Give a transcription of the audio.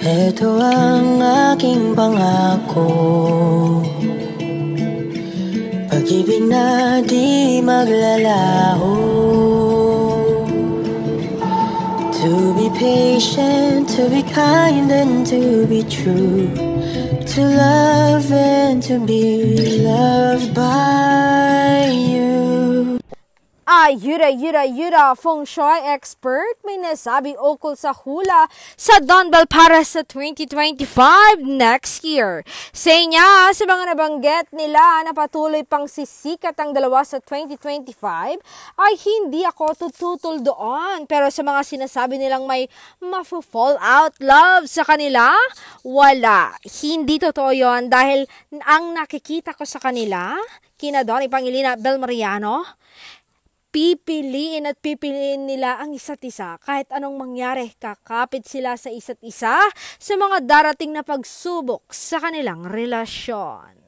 Ito ang aking pangako, pag-ibig na di maglalaho. To be patient, to be kind and to be true, to love and to be loved by you. Yura, feng shui expert, may nasabi ukol sa hula sa Donbell para sa 2025 next year. Say niya, sa mga nabanggit nila na patuloy pang sisikat ang dalawa sa 2025, ay hindi ako tututol doon. Pero sa mga sinasabi nilang may fall out love sa kanila, wala. Hindi totoo yun dahil ang nakikita ko sa kanila, kina Donnie Pangilinan at Bel Mariano, pipiliin nila ang isa't isa. Kahit anong mangyari, kakapit sila sa isa't isa sa mga darating na pagsubok sa kanilang relasyon.